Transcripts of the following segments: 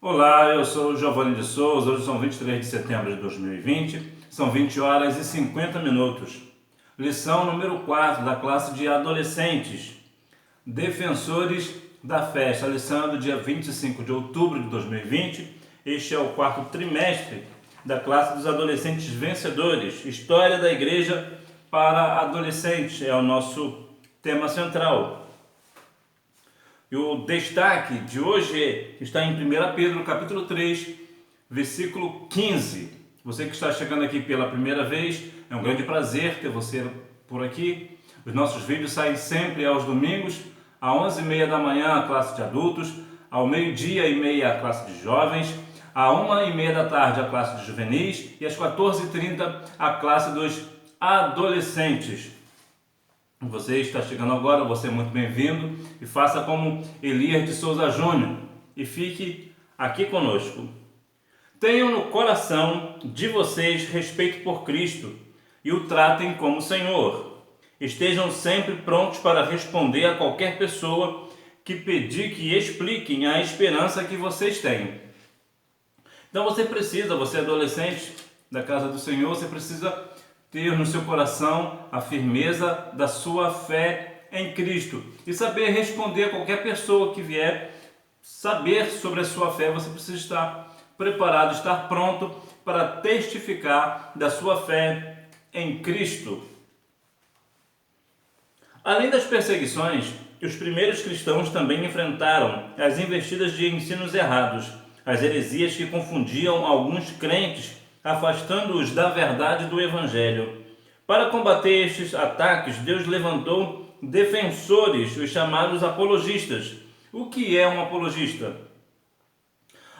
Olá, eu sou o Giovanni de Souza. Hoje são 23 de setembro de 2020, são 20 horas e 50 minutos. Lição número 4 da classe de adolescentes, defensores da fé. Esta lição é do dia 25 de outubro de 2020. Este é o quarto trimestre da classe dos adolescentes vencedores. História da igreja para adolescentes é o nosso tema central. E o destaque de hoje está em 1 Pedro, capítulo 3, versículo 15. Você que está chegando aqui pela primeira vez, é um grande prazer ter você por aqui. Os nossos vídeos saem sempre aos domingos, às 11h30 da manhã a classe de adultos, ao meio-dia e meia a classe de jovens, às 1h30 da tarde a classe de juvenis e às 14h30 a classe dos adolescentes. Você está chegando agora, você é muito bem-vindo e faça como Elias de Souza Júnior e fique aqui conosco. Tenham no coração de vocês respeito por Cristo e o tratem como Senhor. Estejam sempre prontos para responder a qualquer pessoa que pedir que expliquem a esperança que vocês têm. Então você é adolescente da casa do Senhor, você precisa ter no seu coração a firmeza da sua fé em Cristo e saber responder a qualquer pessoa que vier saber sobre a sua fé. Você precisa estar preparado, estar pronto para testificar da sua fé em Cristo. Além das perseguições, os primeiros cristãos também enfrentaram as investidas de ensinos errados, as heresias que confundiam alguns crentes, afastando-os da verdade do Evangelho. Para combater estes ataques, Deus levantou defensores, os chamados apologistas. O que é um apologista?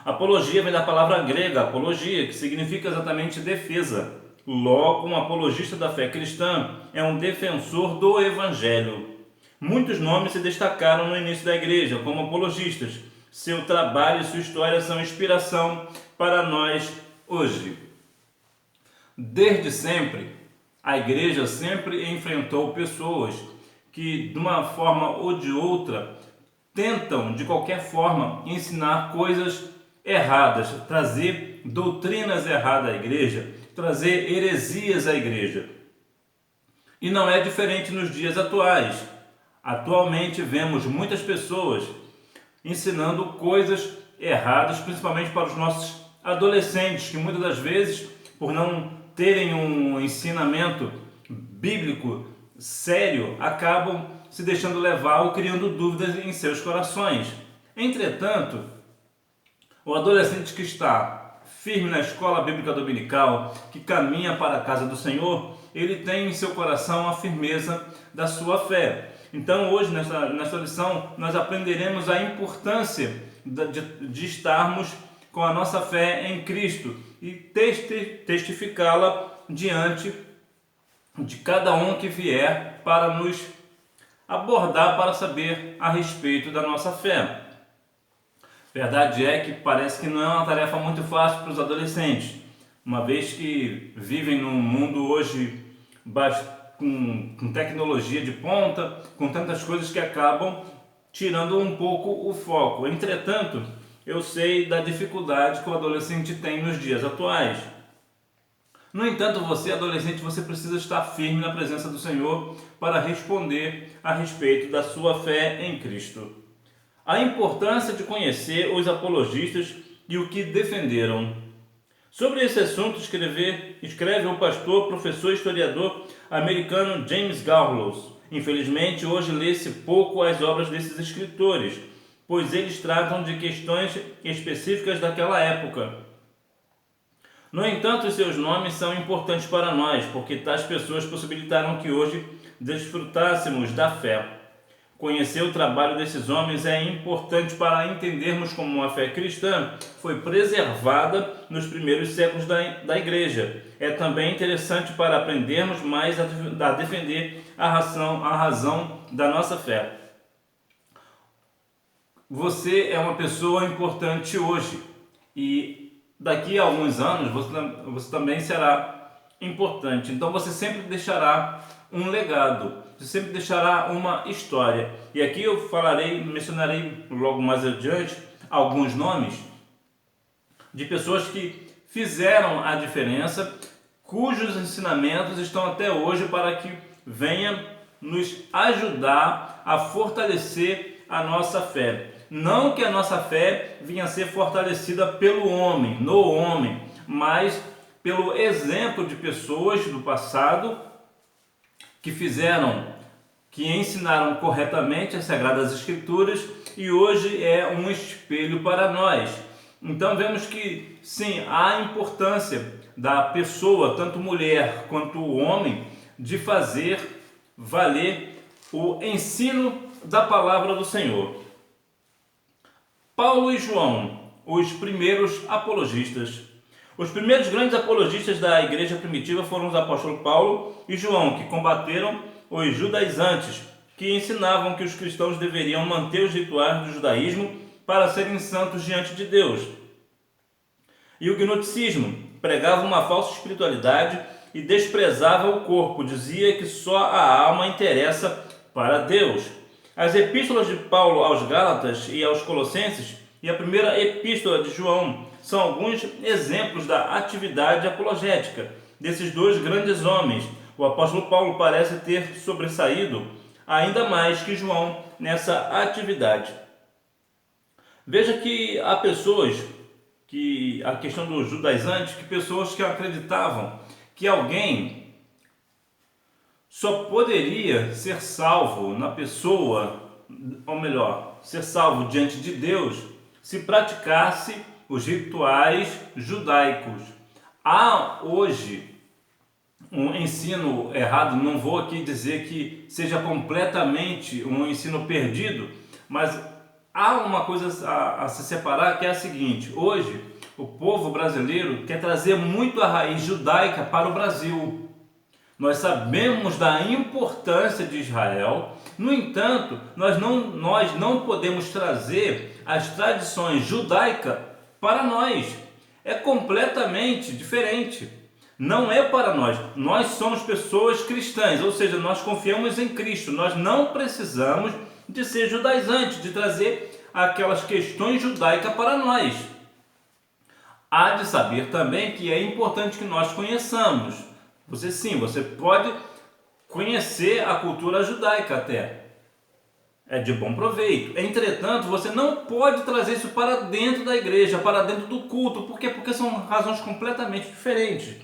Apologia vem da palavra grega apologia, que significa exatamente defesa. Logo, um apologista da fé cristã é um defensor do Evangelho. Muitos nomes se destacaram no início da igreja como apologistas. Seu trabalho e sua história são inspiração para nós hoje. Desde sempre, a igreja sempre enfrentou pessoas que, de uma forma ou de outra, tentam, de qualquer forma, ensinar coisas erradas, trazer doutrinas erradas à igreja, trazer heresias à igreja. E não é diferente nos dias atuais. Atualmente vemos muitas pessoas ensinando coisas erradas, principalmente para os nossos adolescentes, que muitas das vezes, por não terem um ensinamento bíblico sério, acabam se deixando levar ou criando dúvidas em seus corações. Entretanto, o adolescente que está firme na escola bíblica dominical, que caminha para a casa do Senhor, ele tem em seu coração a firmeza da sua fé. Então hoje, nesta lição, nós aprenderemos a importância de estarmos com a nossa fé em Cristo e testificá-la diante de cada um que vier para nos abordar, para saber a respeito da nossa fé. Verdade é que parece que não é uma tarefa muito fácil para os adolescentes, uma vez que vivem num mundo hoje com tecnologia de ponta, com tantas coisas que acabam tirando um pouco o foco. Entretanto, eu sei da dificuldade que o adolescente tem nos dias atuais. No entanto, você, adolescente, você precisa estar firme na presença do Senhor para responder a respeito da sua fé em Cristo. A importância de conhecer os apologistas e o que defenderam. Sobre esse assunto escreve o pastor, professor e historiador americano James Gallows. Infelizmente, hoje lê-se pouco as obras desses escritores, pois eles tratam de questões específicas daquela época. No entanto, seus nomes são importantes para nós, porque tais pessoas possibilitaram que hoje desfrutássemos da fé. Conhecer o trabalho desses homens é importante para entendermos como a fé cristã foi preservada nos primeiros séculos da igreja. É também interessante para aprendermos mais a defender a razão da nossa fé. Você é uma pessoa importante hoje e daqui a alguns anos você também será importante. Então você sempre deixará um legado, você sempre deixará uma história. E aqui eu mencionarei logo mais adiante alguns nomes de pessoas que fizeram a diferença, cujos ensinamentos estão até hoje para que venha nos ajudar a fortalecer a nossa fé. Não que a nossa fé venha a ser fortalecida pelo homem, no homem, mas pelo exemplo de pessoas do passado que fizeram, que ensinaram corretamente as Sagradas Escrituras e hoje é um espelho para nós. Então vemos que sim, há importância da pessoa, tanto mulher quanto homem, de fazer valer o ensino da palavra do Senhor. Paulo e João, os primeiros apologistas. Os primeiros grandes apologistas da igreja primitiva foram os apóstolos Paulo e João, que combateram os judaizantes, que ensinavam que os cristãos deveriam manter os rituais do judaísmo para serem santos diante de Deus. E o gnosticismo pregava uma falsa espiritualidade e desprezava o corpo, dizia que só a alma interessa para Deus. As epístolas de Paulo aos Gálatas e aos Colossenses e a primeira epístola de João são alguns exemplos da atividade apologética desses dois grandes homens. O apóstolo Paulo parece ter sobressaído ainda mais que João nessa atividade. Veja que há pessoas que, a questão dos judaizantes, que pessoas que acreditavam que alguém só poderia ser salvo na pessoa, ou melhor, ser salvo diante de Deus, se praticasse os rituais judaicos. Há hoje um ensino errado, não vou aqui dizer que seja completamente um ensino perdido, mas há uma coisa a se separar, que é a seguinte: hoje o povo brasileiro quer trazer muito a raiz judaica para o Brasil. Nós sabemos da importância de Israel, no entanto, nós não podemos trazer as tradições judaicas para nós. É completamente diferente. Não é para nós. Nós somos pessoas cristãs, ou seja, nós confiamos em Cristo. Nós não precisamos de ser judaizantes, de trazer aquelas questões judaicas para nós. Há de saber também que é importante que nós conheçamos. Você pode conhecer a cultura judaica até. É de bom proveito. Entretanto, você não pode trazer isso para dentro da igreja, para dentro do culto. Por quê? Porque são razões completamente diferentes.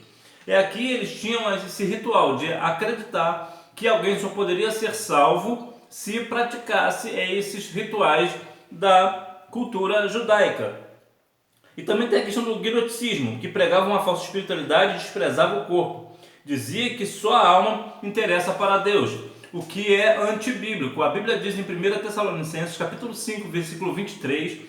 Aqui eles tinham esse ritual de acreditar que alguém só poderia ser salvo se praticasse esses rituais da cultura judaica. E também tem a questão do gnosticismo, que pregava uma falsa espiritualidade e desprezava o corpo. Dizia que só a alma interessa para Deus, o que é antibíblico. A Bíblia diz em 1 Tessalonicenses, capítulo 5, versículo 23,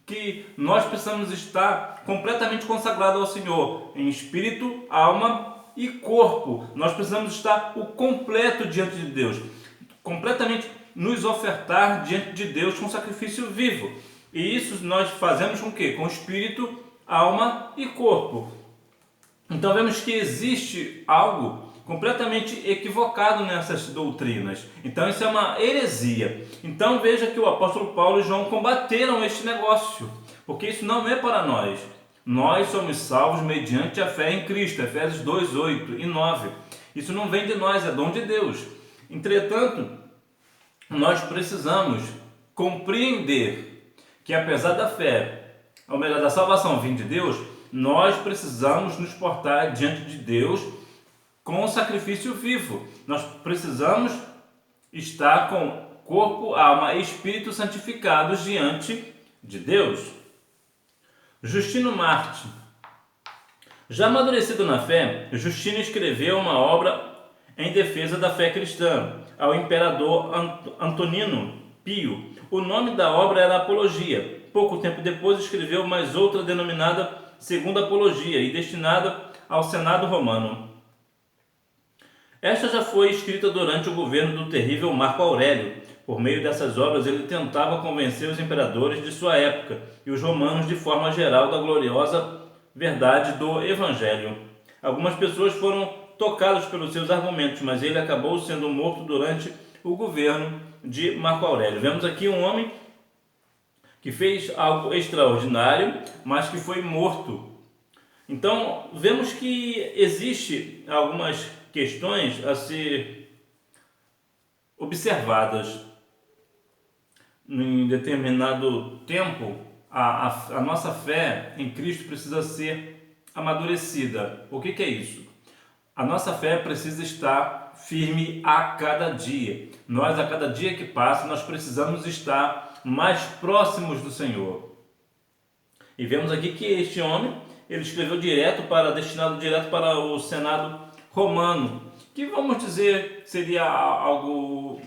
que nós precisamos estar completamente consagrados ao Senhor, em espírito, alma e corpo. Nós precisamos estar o completo diante de Deus, completamente nos ofertar diante de Deus com sacrifício vivo. E isso nós fazemos com o quê? Com espírito, alma e corpo. Então vemos que existe algo completamente equivocado nessas doutrinas. Então isso é uma heresia. Então veja que o apóstolo Paulo e João combateram este negócio, porque isso não é para nós. Nós somos salvos mediante a fé em Cristo, Efésios 2, 8 e 9. Isso não vem de nós, é dom de Deus. Entretanto, nós precisamos compreender que apesar da fé, ou melhor, da salvação vir de Deus, nós precisamos nos portar diante de Deus com o sacrifício vivo. Nós precisamos estar com corpo, alma e espírito santificados diante de Deus. Justino Marte. Já amadurecido na fé, Justino escreveu uma obra em defesa da fé cristã ao imperador Antonino Pio. O nome da obra era Apologia. Pouco tempo depois escreveu mais outra denominada Segunda Apologia e destinada ao Senado Romano. Esta já foi escrita durante o governo do terrível Marco Aurélio. Por meio dessas obras ele tentava convencer os imperadores de sua época e os romanos de forma geral da gloriosa verdade do Evangelho. Algumas pessoas foram tocadas pelos seus argumentos, mas ele acabou sendo morto durante o governo de Marco Aurélio. Vemos aqui um homem que fez algo extraordinário, mas que foi morto. Então, vemos que existe algumas questões a ser observadas. Em determinado tempo, a nossa fé em Cristo precisa ser amadurecida. O que é isso? A nossa fé precisa estar firme a cada dia. Nós, a cada dia que passa, nós precisamos estar mais próximos do Senhor. E vemos aqui que este homem, ele escreveu destinado direto para o Senado romano, que vamos dizer seria algo,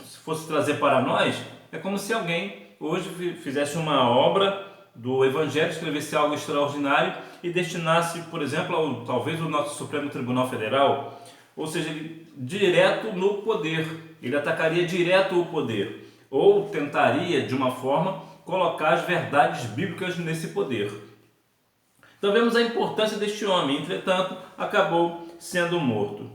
se fosse trazer para nós, é como se alguém hoje fizesse uma obra do Evangelho, escrevesse algo extraordinário e destinasse, por exemplo, talvez o nosso Supremo Tribunal Federal, ou seja, ele direto no poder, ele atacaria direto o poder, ou tentaria, de uma forma, colocar as verdades bíblicas nesse poder. Então vemos a importância deste homem, entretanto, acabou sendo morto.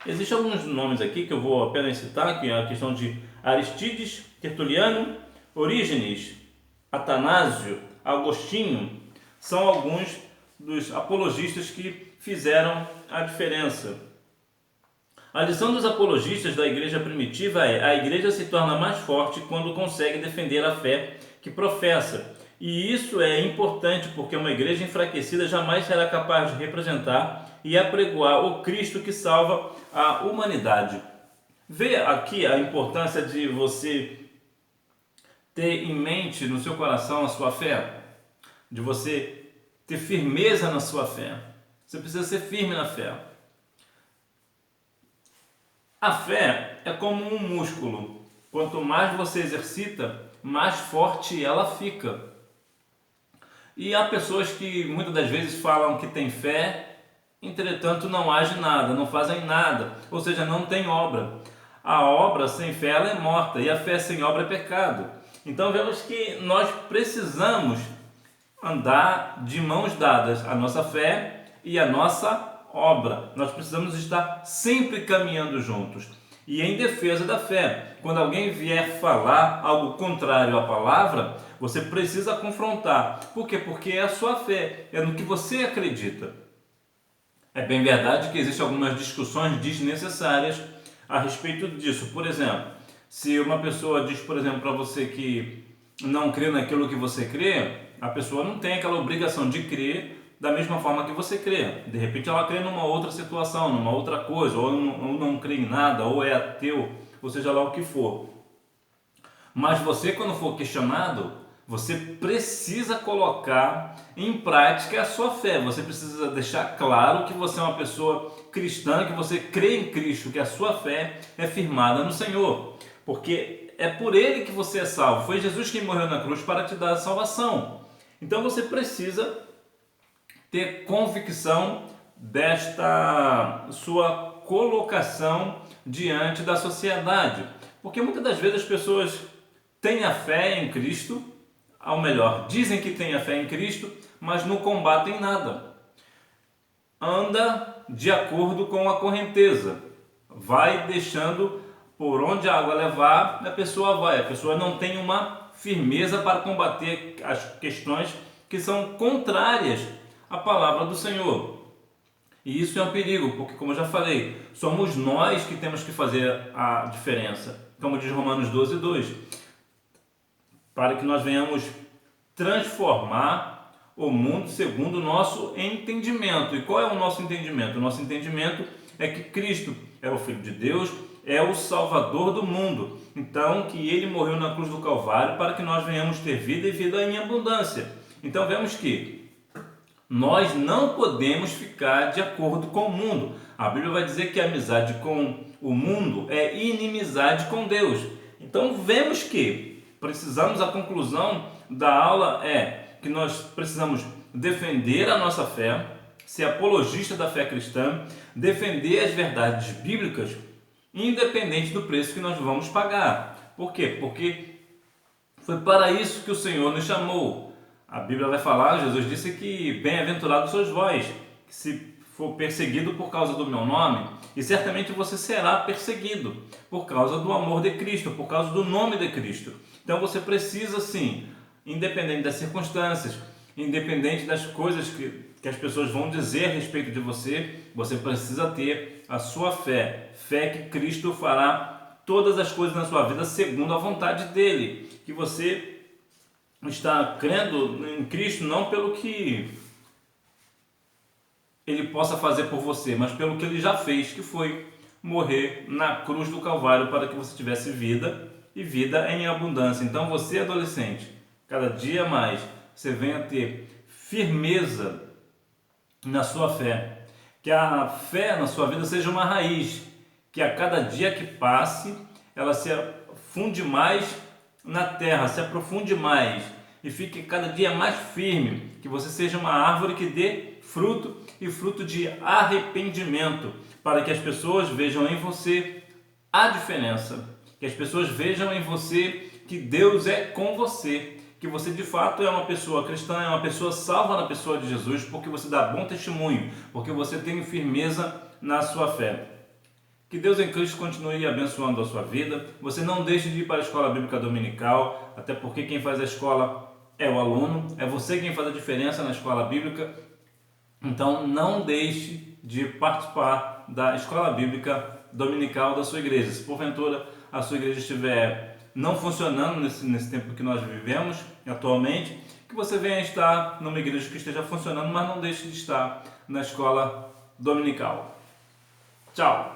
Existem alguns nomes aqui que eu vou apenas citar, que é a questão de Aristides, Tertuliano, Orígenes, Atanásio, Agostinho, são alguns dos apologistas que fizeram a diferença. A lição dos apologistas da igreja primitiva é: a igreja se torna mais forte quando consegue defender a fé que professa. E isso é importante porque uma igreja enfraquecida jamais será capaz de representar e apregoar o Cristo que salva a humanidade. Vê aqui a importância de você ter em mente, no seu coração, a sua fé, de você ter firmeza na sua fé. Você precisa ser firme na fé. A fé é como um músculo. Quanto mais você exercita, mais forte ela fica. E há pessoas que muitas das vezes falam que têm fé, entretanto não agem nada, não fazem nada, ou seja, não tem obra. A obra sem fé ela é morta e a fé sem obra é pecado. Então vemos que nós precisamos andar de mãos dadas, a nossa fé e a nossa obra. Nós precisamos estar sempre caminhando juntos. E em defesa da fé, quando alguém vier falar algo contrário à palavra, você precisa confrontar. Por quê? Porque é a sua fé, é no que você acredita. É bem verdade que existem algumas discussões desnecessárias a respeito disso. Por exemplo, se uma pessoa diz, por exemplo, para você que não crê naquilo que você crê, a pessoa não tem aquela obrigação de crer da mesma forma que você crê. De repente ela crê numa outra situação, numa outra coisa, ou não crê em nada, ou é ateu, ou seja lá o que for. Mas você, quando for questionado, você precisa colocar em prática a sua fé. Você precisa deixar claro que você é uma pessoa cristã, que você crê em Cristo, que a sua fé é firmada no Senhor. Porque é por Ele que você é salvo. Foi Jesus quem morreu na cruz para te dar a salvação. Então você precisa ter convicção desta sua colocação diante da sociedade. Porque muitas das vezes as pessoas têm a fé em Cristo, ou melhor, dizem que têm a fé em Cristo, mas não combatem nada. Anda de acordo com a correnteza. Vai deixando por onde a água levar, a pessoa vai. A pessoa não tem uma firmeza para combater as questões que são contrárias à palavra do Senhor. E isso é um perigo, porque, como eu já falei, somos nós que temos que fazer a diferença. Como diz Romanos 12:2, para que nós venhamos transformar o mundo segundo o nosso entendimento. E qual é o nosso entendimento? O nosso entendimento é que Cristo é o Filho de Deus, é o Salvador do mundo. Então, que Ele morreu na cruz do Calvário para que nós venhamos ter vida e vida em abundância. Então, vemos que nós não podemos ficar de acordo com o mundo. A Bíblia vai dizer que a amizade com o mundo é inimizade com Deus. Então, vemos que precisamos, a conclusão da aula é que nós precisamos defender a nossa fé, ser apologista da fé cristã, defender as verdades bíblicas, independente do preço que nós vamos pagar. Por quê? Porque foi para isso que o Senhor nos chamou. A Bíblia vai falar, Jesus disse que bem-aventurados sois vós, que se for perseguido por causa do meu nome, e certamente você será perseguido por causa do amor de Cristo, por causa do nome de Cristo. Então você precisa sim, independente das circunstâncias, independente das coisas que as pessoas vão dizer a respeito de você, você precisa ter a sua fé, fé que Cristo fará todas as coisas na sua vida segundo a vontade dele, que você está crendo em Cristo não pelo que ele possa fazer por você, mas pelo que ele já fez, que foi morrer na cruz do Calvário para que você tivesse vida e vida em abundância. Então você, adolescente, cada dia mais você venha ter firmeza na sua fé, que a fé na sua vida seja uma raiz, que a cada dia que passe ela se afunde mais na terra, se aprofunde mais e fique cada dia mais firme, que você seja uma árvore que dê fruto e fruto de arrependimento, para que as pessoas vejam em você a diferença, que as pessoas vejam em você que Deus é com você, que você de fato é uma pessoa cristã, é uma pessoa salva na pessoa de Jesus, porque você dá bom testemunho, porque você tem firmeza na sua fé. Que Deus em Cristo continue abençoando a sua vida. Você não deixe de ir para a escola bíblica dominical, até porque quem faz a escola é o aluno, é você quem faz a diferença na escola bíblica. Então não deixe de participar da escola bíblica dominical da sua igreja. Se porventura a sua igreja estiver não funcionando nesse tempo que nós vivemos atualmente, que você venha estar numa igreja que esteja funcionando, mas não deixe de estar na escola dominical. Tchau!